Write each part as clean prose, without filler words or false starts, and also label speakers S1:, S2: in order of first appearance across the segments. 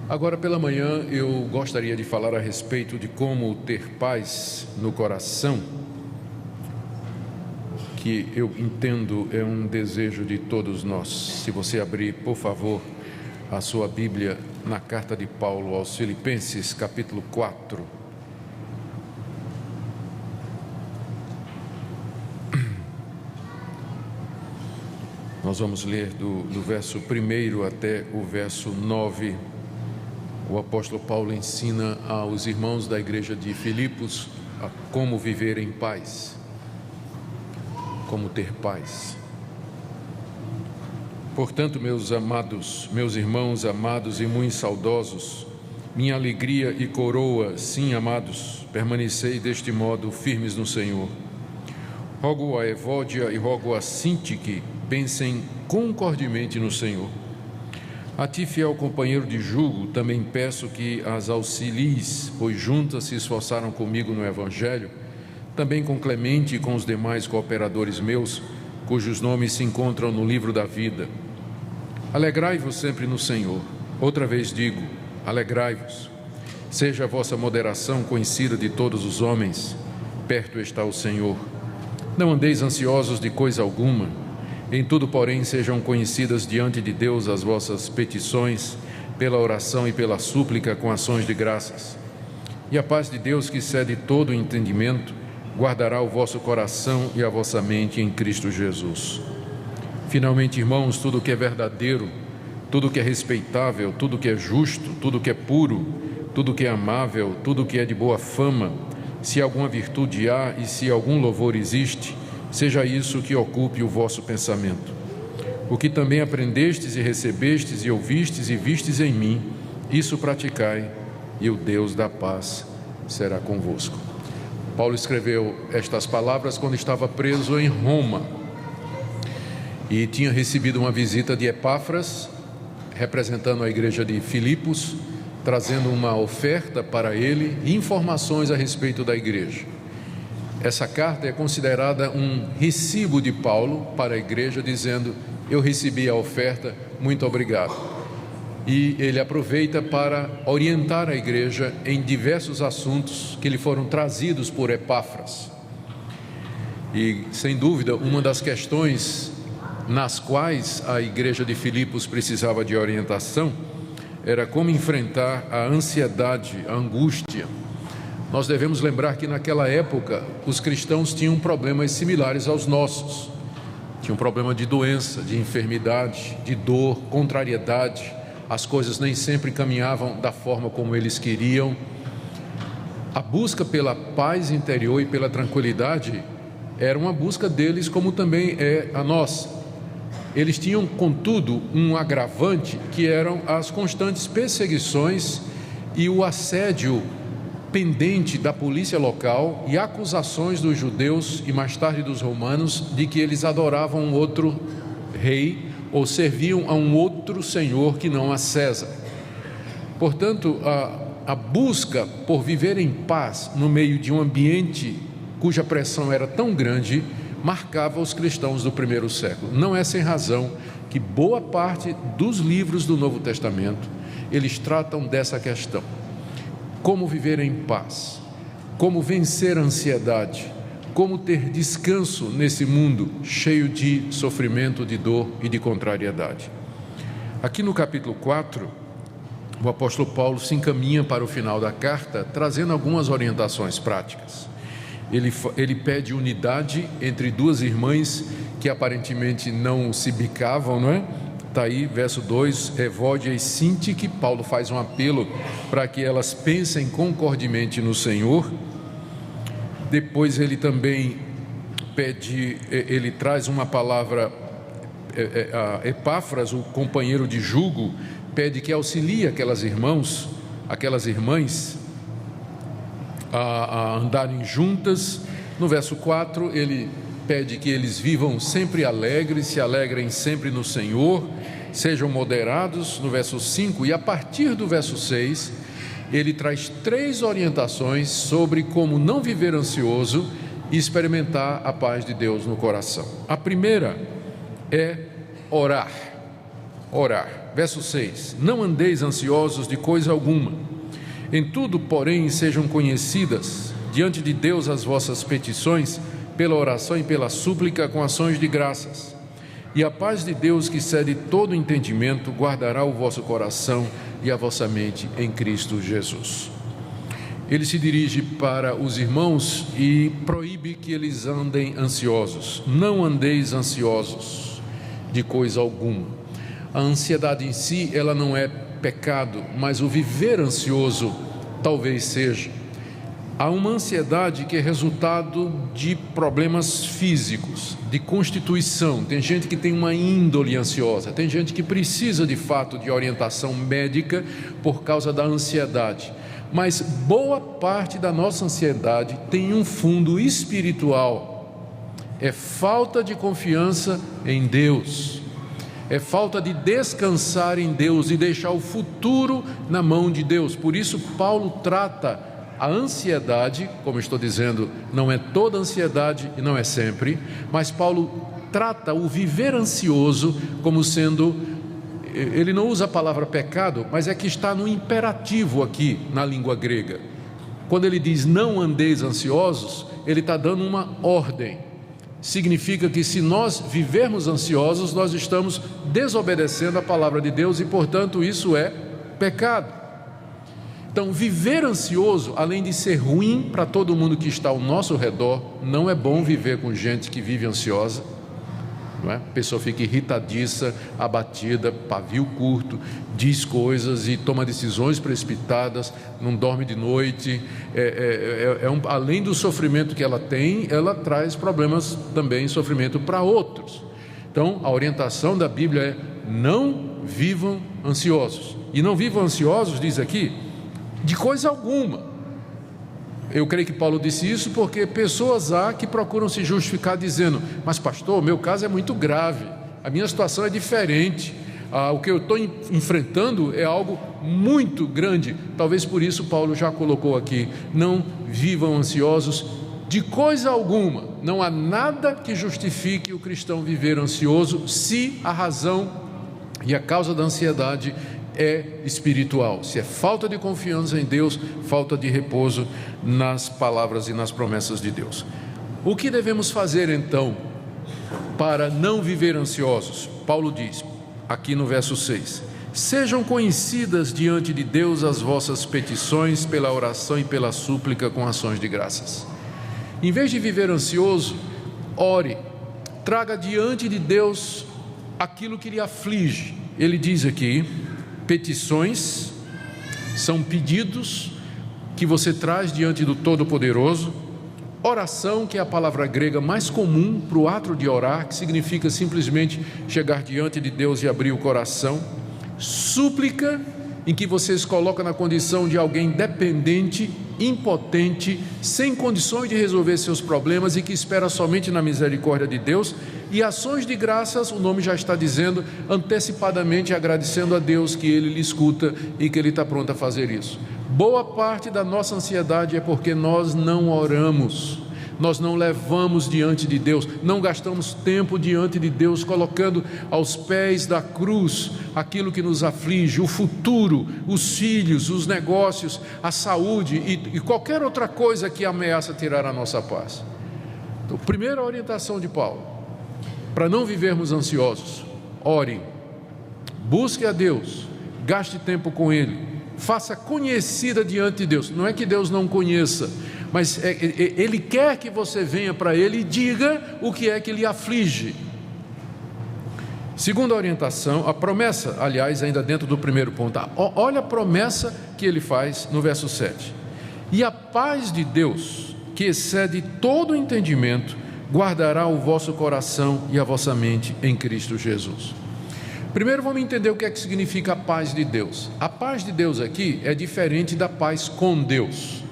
S1: Agora pela manhã eu gostaria de falar a respeito de como ter paz no coração, que eu entendo é um desejo de todos nós. Se você abrir, por favor, a sua Bíblia na carta de Paulo aos Filipenses, capítulo 4. Nós vamos ler do verso 1 até o verso 9. O apóstolo Paulo ensina aos irmãos da igreja de Filipos a como viver em paz, como ter paz. Portanto, meus amados, meus irmãos amados e muito saudosos, minha alegria e coroa, sim, amados, permanecei deste modo firmes no Senhor. Rogo a Evódia e rogo a Sintique, pensem concordemente no Senhor. A ti, fiel companheiro de jugo, também peço que as auxilies, pois juntas se esforçaram comigo no Evangelho, também com Clemente e com os demais cooperadores meus, cujos nomes se encontram no livro da vida. Alegrai-vos sempre no Senhor. Outra vez digo, alegrai-vos. Seja a vossa moderação conhecida de todos os homens. Perto está o Senhor. Não andeis ansiosos de coisa alguma. Em tudo, porém, sejam conhecidas diante de Deus as vossas petições, pela oração e pela súplica com ações de graças. E a paz de Deus, que excede todo o entendimento, guardará o vosso coração e a vossa mente em Cristo Jesus. Finalmente, irmãos, tudo que é verdadeiro, tudo que é respeitável, tudo que é justo, tudo que é puro, tudo que é amável, tudo que é de boa fama, se alguma virtude há e se algum louvor existe, seja isso que ocupe o vosso pensamento. O que também aprendestes e recebestes e ouvistes e vistes em mim, isso praticai, e o Deus da paz será convosco. Paulo escreveu estas palavras quando estava preso em Roma e tinha recebido uma visita de Epáfras, representando a igreja de Filipos, trazendo uma oferta para ele e informações a respeito da igreja. Essa carta é considerada um recibo de Paulo para a igreja, dizendo: eu recebi a oferta, muito obrigado. E ele aproveita para orientar a igreja em diversos assuntos que lhe foram trazidos por Epáfras. E, sem dúvida, uma das questões nas quais a igreja de Filipos precisava de orientação era como enfrentar a ansiedade, a angústia. Nós devemos lembrar que naquela época os cristãos tinham problemas similares aos nossos. Tinham problema de doença, de enfermidade, de dor, contrariedade. As coisas nem sempre caminhavam da forma como eles queriam. A busca pela paz interior e pela tranquilidade era uma busca deles, como também é a nossa. Eles tinham, contudo, um agravante, que eram as constantes perseguições e o assédio pendente da polícia local e acusações dos judeus e mais tarde dos romanos de que eles adoravam um outro rei ou serviam a um outro senhor que não a César. Portanto, a busca por viver em paz no meio de um ambiente cuja pressão era tão grande marcava os cristãos do primeiro século. Não é sem razão que boa parte dos livros do Novo Testamento eles tratam dessa questão. Como viver em paz, como vencer a ansiedade, como ter descanso nesse mundo cheio de sofrimento, de dor e de contrariedade. Aqui no capítulo 4, o apóstolo Paulo se encaminha para o final da carta, trazendo algumas orientações práticas. Ele pede unidade entre duas irmãs que aparentemente não se bicavam, não é? Está aí, verso 2, Evódia e Sintique. Paulo faz um apelo para que elas pensem concordemente no Senhor. Depois ele também ele traz uma palavra, a Epáfras, o companheiro de jugo, pede que auxilie aquelas irmãs a andarem juntas. No verso 4, ele pede que eles vivam sempre alegres, se alegrem sempre no Senhor, sejam moderados, no verso 5, e a partir do verso 6, ele traz 3 orientações sobre como não viver ansioso e experimentar a paz de Deus no coração. A primeira é orar. orar. Verso 6: não andeis ansiosos de coisa alguma, em tudo, porém, sejam conhecidas diante de Deus as vossas petições, pela oração e pela súplica, com ações de graças. E a paz de Deus, que excede todo entendimento, guardará o vosso coração e a vossa mente em Cristo Jesus. Ele se dirige para os irmãos e proíbe que eles andem ansiosos. Não andeis ansiosos de coisa alguma. A ansiedade em si, ela não é pecado, mas o viver ansioso talvez seja. Há uma ansiedade que é resultado de problemas físicos, de constituição. Tem gente que tem uma índole ansiosa, tem gente que precisa de fato de orientação médica por causa da ansiedade. Mas boa parte da nossa ansiedade tem um fundo espiritual. É falta de confiança em Deus. É falta de descansar em Deus e deixar o futuro na mão de Deus. Por isso Paulo trata a ansiedade, como estou dizendo, não é toda ansiedade e não é sempre, mas Paulo trata o viver ansioso como sendo, ele não usa a palavra pecado, mas é que está no imperativo aqui na língua grega. Quando ele diz não andeis ansiosos, ele está dando uma ordem. Significa que se nós vivermos ansiosos, nós estamos desobedecendo a palavra de Deus e, portanto, isso é pecado. Então, viver ansioso, além de ser ruim para todo mundo que está ao nosso redor, não é bom viver com gente que vive ansiosa, não é? A pessoa fica irritadiça, abatida, pavio curto, diz coisas e toma decisões precipitadas, não dorme de noite. Além do sofrimento que ela tem, ela traz problemas também, sofrimento para outros. Então, a orientação da Bíblia é: não vivam ansiosos. E não vivam ansiosos, diz aqui, de coisa alguma. Eu creio que Paulo disse isso porque pessoas há que procuram se justificar dizendo: mas pastor, meu caso é muito grave, a minha situação é diferente, o que eu estou enfrentando é algo muito grande. Talvez por isso Paulo já colocou aqui: não vivam ansiosos de coisa alguma. Não há nada que justifique o cristão viver ansioso se a razão e a causa da ansiedade é espiritual, se é falta de confiança em Deus, falta de repouso nas palavras e nas promessas de Deus. O que devemos fazer então para não viver ansiosos? Paulo diz aqui no verso 6: sejam conhecidas diante de Deus as vossas petições pela oração e pela súplica com ações de graças. Em vez de viver ansioso, ore, traga diante de Deus aquilo que lhe aflige. Ele diz aqui: petições são pedidos que você traz diante do Todo-Poderoso. Oração, que é a palavra grega mais comum para o ato de orar, que significa simplesmente chegar diante de Deus e abrir o coração. Súplica, em que você se coloca na condição de alguém dependente, impotente, sem condições de resolver seus problemas e que espera somente na misericórdia de Deus. E ações de graças, o nome já está dizendo, antecipadamente agradecendo a Deus que Ele lhe escuta e que Ele está pronto a fazer isso. Boa parte da nossa ansiedade é porque nós não oramos, nós não levamos diante de Deus, não gastamos tempo diante de Deus, colocando aos pés da cruz aquilo que nos aflige, o futuro, os filhos, os negócios, a saúde e qualquer outra coisa que ameaça tirar a nossa paz. Então, primeira orientação de Paulo: para não vivermos ansiosos, ore, busque a Deus, gaste tempo com Ele, faça conhecida diante de Deus. Não é que Deus não conheça, mas Ele quer que você venha para Ele e diga o que é que lhe aflige. Segunda orientação, a promessa, aliás, ainda dentro do primeiro ponto, olha a promessa que ele faz no verso 7: e a paz de Deus, que excede todo entendimento, guardará o vosso coração e a vossa mente em Cristo Jesus. Primeiro vamos entender o que é que significa a paz de Deus. A paz de Deus aqui é diferente da paz com Deus.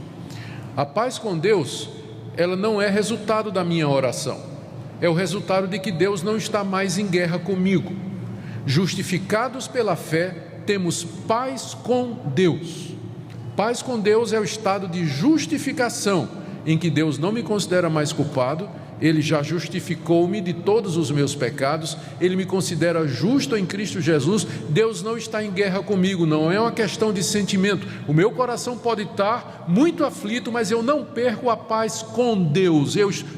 S1: A paz com Deus, ela não é resultado da minha oração, é o resultado de que Deus não está mais em guerra comigo. Justificados pela fé, temos paz com Deus. Paz com Deus é o estado de justificação, em que Deus não me considera mais culpado, Ele já justificou-me de todos os meus pecados, Ele me considera justo em Cristo Jesus. Deus não está em guerra comigo, não é uma questão de sentimento. O meu coração pode estar muito aflito, mas eu não perco a paz com Deus.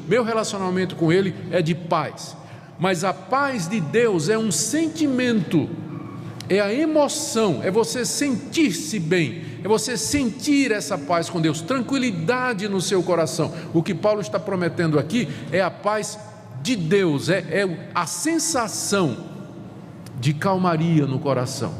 S1: Meu relacionamento com Ele é de paz. Mas a paz de Deus é um sentimento, é a emoção, é você sentir-se bem, é você sentir essa paz com Deus, tranquilidade no seu coração. O que Paulo está prometendo aqui é a paz de Deus, é a sensação de calmaria no coração,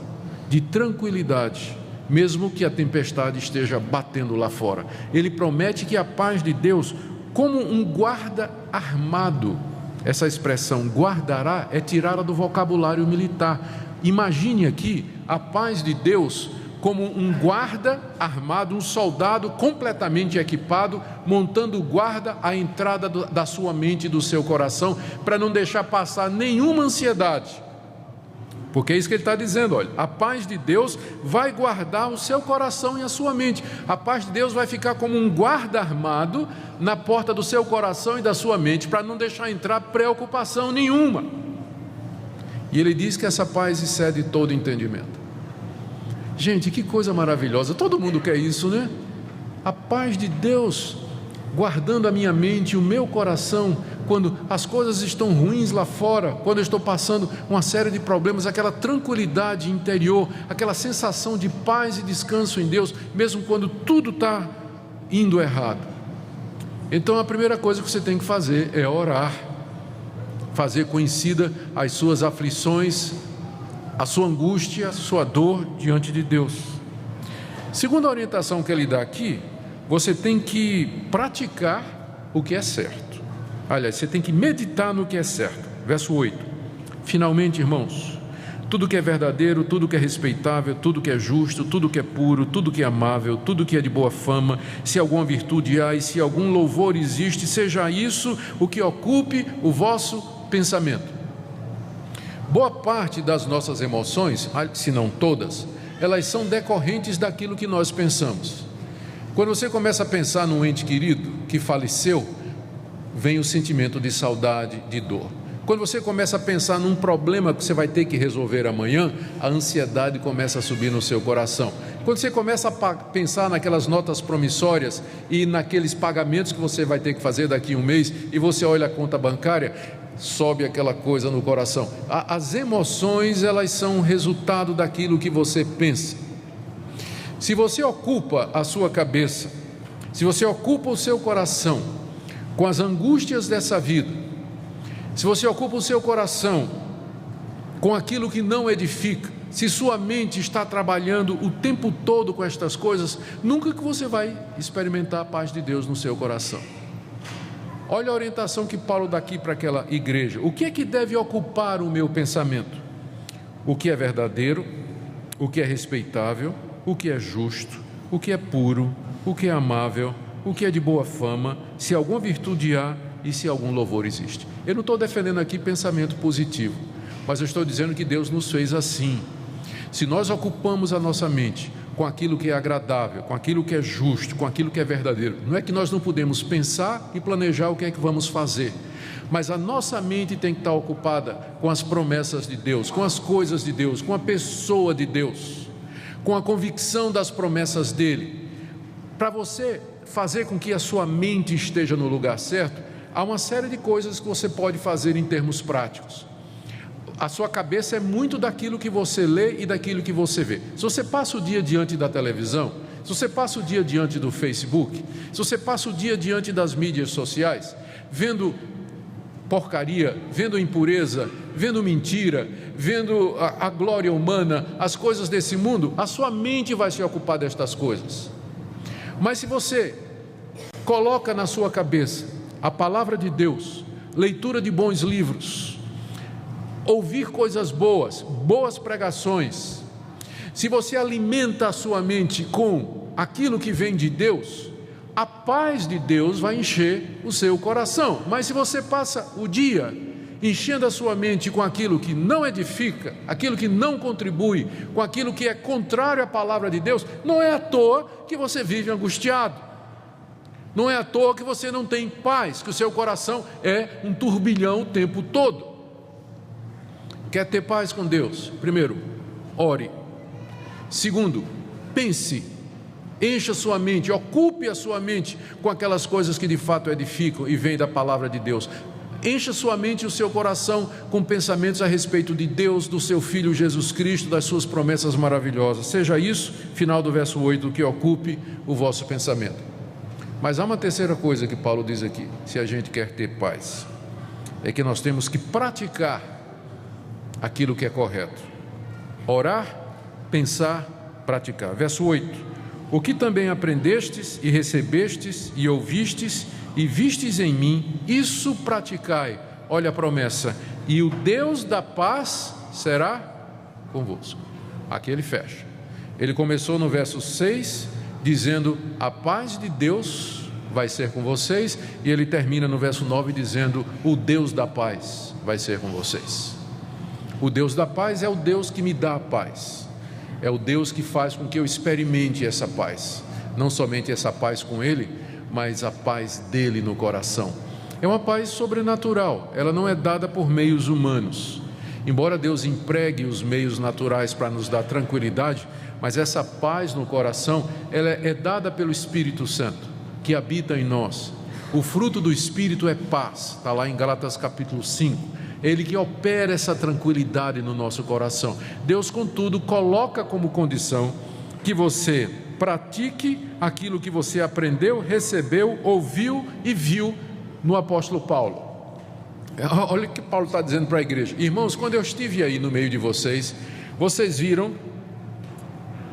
S1: de tranquilidade, mesmo que a tempestade esteja batendo lá fora. Ele promete que a paz de Deus, como um guarda armado, essa expressão guardará é tirada do vocabulário militar. Imagine aqui a paz de Deus como um guarda armado, um soldado completamente equipado, montando guarda à entrada da sua mente e do seu coração, para não deixar passar nenhuma ansiedade. Porque é isso que ele está dizendo, olha, a paz de Deus vai guardar o seu coração e a sua mente. A paz de Deus vai ficar como um guarda armado na porta do seu coração e da sua mente, para não deixar entrar preocupação nenhuma. E ele diz que essa paz excede todo entendimento. Gente, que coisa maravilhosa, todo mundo quer isso, né? A paz de Deus guardando a minha mente e o meu coração, quando as coisas estão ruins lá fora, quando eu estou passando uma série de problemas, aquela tranquilidade interior, aquela sensação de paz e descanso em Deus, mesmo quando tudo está indo errado. Então a primeira coisa que você tem que fazer é orar, fazer conhecida as suas aflições, a sua angústia, a sua dor diante de Deus. Segunda orientação que ele dá aqui, você tem que praticar o que é certo. Aliás, você tem que meditar no que é certo. Verso 8. Finalmente, irmãos, tudo que é verdadeiro, tudo que é respeitável, tudo que é justo, tudo que é puro, tudo que é amável, tudo que é de boa fama, se alguma virtude há e se algum louvor existe, seja isso o que ocupe o vosso pensamento. Boa parte das nossas emoções, se não todas, elas são decorrentes daquilo que nós pensamos. Quando você começa a pensar num ente querido que faleceu, vem o sentimento de saudade, de dor. Quando você começa a pensar num problema que você vai ter que resolver amanhã, a ansiedade começa a subir no seu coração. Quando você começa a pensar naquelas notas promissórias e naqueles pagamentos que você vai ter que fazer daqui a um mês, e você olha a conta bancária, sobe aquela coisa no coração. As emoções, elas são resultado daquilo que você pensa. Se você ocupa a sua cabeça, se você ocupa o seu coração com as angústias dessa vida, se você ocupa o seu coração com aquilo que não edifica, se sua mente está trabalhando o tempo todo com estas coisas, nunca que você vai experimentar a paz de Deus no seu coração. Olha a orientação que Paulo dá aqui para aquela igreja. O que é que deve ocupar o meu pensamento? O que é verdadeiro, o que é respeitável, o que é justo, o que é puro, o que é amável, o que é de boa fama, se alguma virtude há e se algum louvor existe. Eu não estou defendendo aqui pensamento positivo, mas eu estou dizendo que Deus nos fez assim. Se nós ocupamos a nossa mente com aquilo que é agradável, com aquilo que é justo, com aquilo que é verdadeiro, não é que nós não podemos pensar e planejar o que é que vamos fazer, mas a nossa mente tem que estar ocupada com as promessas de Deus, com as coisas de Deus, com a pessoa de Deus, com a convicção das promessas dele. Para você fazer com que a sua mente esteja no lugar certo, há uma série de coisas que você pode fazer em termos práticos. A sua cabeça é muito daquilo que você lê e daquilo que você vê. Se você passa o dia diante da televisão, se você passa o dia diante do Facebook, se você passa o dia diante das mídias sociais, vendo porcaria, vendo impureza, vendo mentira, vendo a glória humana, as coisas desse mundo, a sua mente vai se ocupar destas coisas. Mas se você coloca na sua cabeça a palavra de Deus, leitura de bons livros, ouvir coisas boas, boas pregações, se você alimenta a sua mente com aquilo que vem de Deus, a paz de Deus vai encher o seu coração. Mas se você passa o dia enchendo a sua mente com aquilo que não edifica, aquilo que não contribui, com aquilo que é contrário à palavra de Deus, não é à toa que você vive angustiado. Não é à toa que você não tem paz, que o seu coração é um turbilhão o tempo todo. Quer ter paz com Deus? Primeiro, ore. Segundo, pense, encha sua mente, ocupe a sua mente com aquelas coisas que de fato edificam e vêm da palavra de Deus. Encha sua mente e o seu coração com pensamentos a respeito de Deus, do seu Filho Jesus Cristo, das suas promessas maravilhosas. Seja isso, final do verso 8, que ocupe o vosso pensamento. Mas há uma terceira coisa que Paulo diz aqui, se a gente quer ter paz, é que nós temos que praticar aquilo que é correto. Orar, pensar, praticar. Verso 8: o que também aprendestes e recebestes e ouvistes e vistes em mim, isso praticai. Olha a promessa: e o Deus da paz será convosco. Aqui ele fecha. Ele começou no verso 6, dizendo: a paz de Deus vai ser com vocês, e ele termina no verso 9 dizendo: o Deus da paz vai ser com vocês. O Deus da paz é o Deus que me dá a paz, é o Deus que faz com que eu experimente essa paz, não somente essa paz com Ele, mas a paz dele no coração. É uma paz sobrenatural, ela não é dada por meios humanos. Embora Deus empregue os meios naturais para nos dar tranquilidade, mas essa paz no coração, ela é dada pelo Espírito Santo, que habita em nós. O fruto do Espírito é paz, está lá em Gálatas capítulo 5. Ele que opera essa tranquilidade no nosso coração. Deus, contudo, coloca como condição que você pratique aquilo que você aprendeu, recebeu, ouviu e viu no apóstolo Paulo. Olha o que Paulo está dizendo para a igreja: irmãos, quando eu estive aí no meio de vocês, vocês viram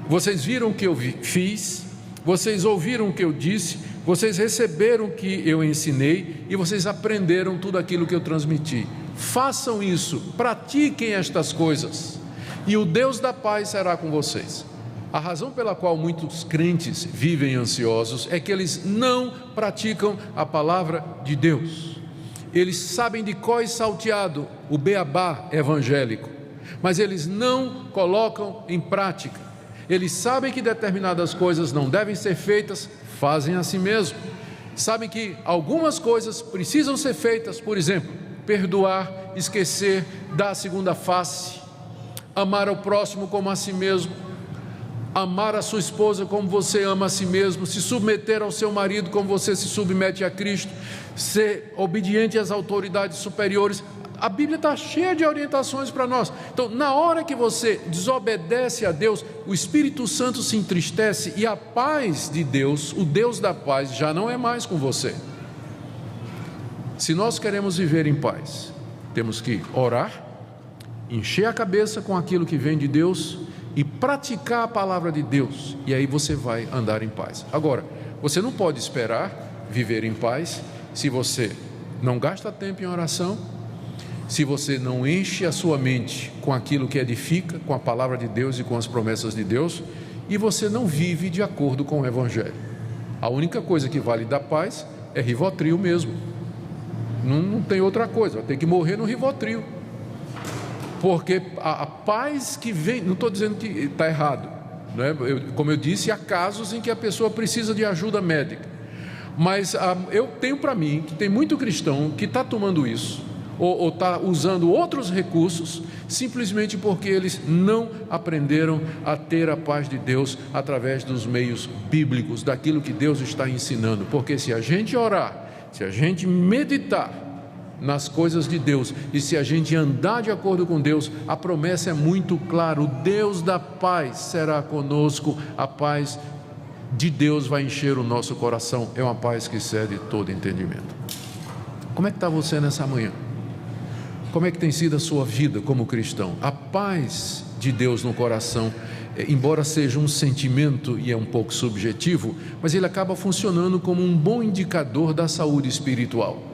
S1: o que eu fiz, vocês ouviram o que eu disse, vocês receberam o que eu ensinei e vocês aprenderam tudo aquilo que eu transmiti. Façam isso, pratiquem estas coisas, e o Deus da paz será com vocês. A razão pela qual muitos crentes vivem ansiosos é que eles não praticam a palavra de Deus. Eles sabem de cor e salteado o beabá evangélico, mas eles não colocam em prática. Eles sabem que determinadas coisas não devem ser feitas, fazem a si mesmo. Sabem que algumas coisas precisam ser feitas, por exemplo, perdoar, esquecer, dar a segunda face, amar ao próximo como a si mesmo, amar a sua esposa como você ama a si mesmo, se submeter ao seu marido como você se submete a Cristo, ser obediente às autoridades superiores. A Bíblia está cheia de orientações para nós. Então, na hora que você desobedece a Deus, o Espírito Santo se entristece e a paz de Deus, o Deus da paz, já não é mais com você. Se nós queremos viver em paz, temos que orar, encher a cabeça com aquilo que vem de Deus e praticar a palavra de Deus, e aí você vai andar em paz. Agora, você não pode esperar viver em paz se você não gasta tempo em oração, se você não enche a sua mente com aquilo que edifica, com a palavra de Deus e com as promessas de Deus, e você não vive de acordo com o Evangelho. A única coisa que vale dar paz é Rivotril mesmo. Não tem outra coisa, vai ter que morrer no Rivotril. Porque a paz que vem, não estou dizendo que está errado, né? Como eu disse, há casos em que a pessoa precisa de ajuda médica, mas eu tenho para mim que tem muito cristão que está tomando isso, ou está usando outros recursos, simplesmente porque eles não aprenderam a ter a paz de Deus através dos meios bíblicos, daquilo que Deus está ensinando. Porque se a gente orar, se a gente meditar nas coisas de Deus, e se a gente andar de acordo com Deus, a promessa é muito clara: o Deus da paz será conosco, a paz de Deus vai encher o nosso coração, é uma paz que excede todo entendimento. Como é que está você nessa manhã? Como é que tem sido a sua vida como cristão? A paz de Deus no coração, embora seja um sentimento e é um pouco subjetivo, mas ele acaba funcionando como um bom indicador da saúde espiritual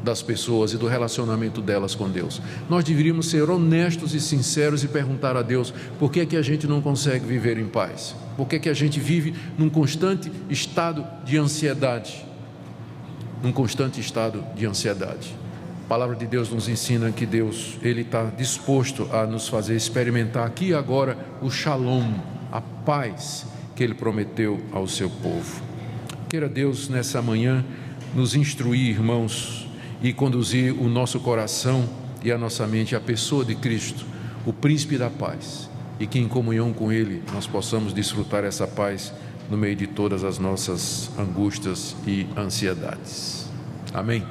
S1: das pessoas e do relacionamento delas com Deus. Nós deveríamos ser honestos e sinceros e perguntar a Deus: por que é que a gente não consegue viver em paz? Por que é que a gente vive num constante estado de ansiedade? Num constante estado de ansiedade. A palavra de Deus nos ensina que Deus, Ele está disposto a nos fazer experimentar aqui e agora o shalom, a paz que Ele prometeu ao seu povo. Queira Deus, nessa manhã, nos instruir, irmãos, e conduzir o nosso coração e a nossa mente à pessoa de Cristo, o príncipe da paz, e que em comunhão com Ele nós possamos desfrutar essa paz no meio de todas as nossas angústias e ansiedades. Amém.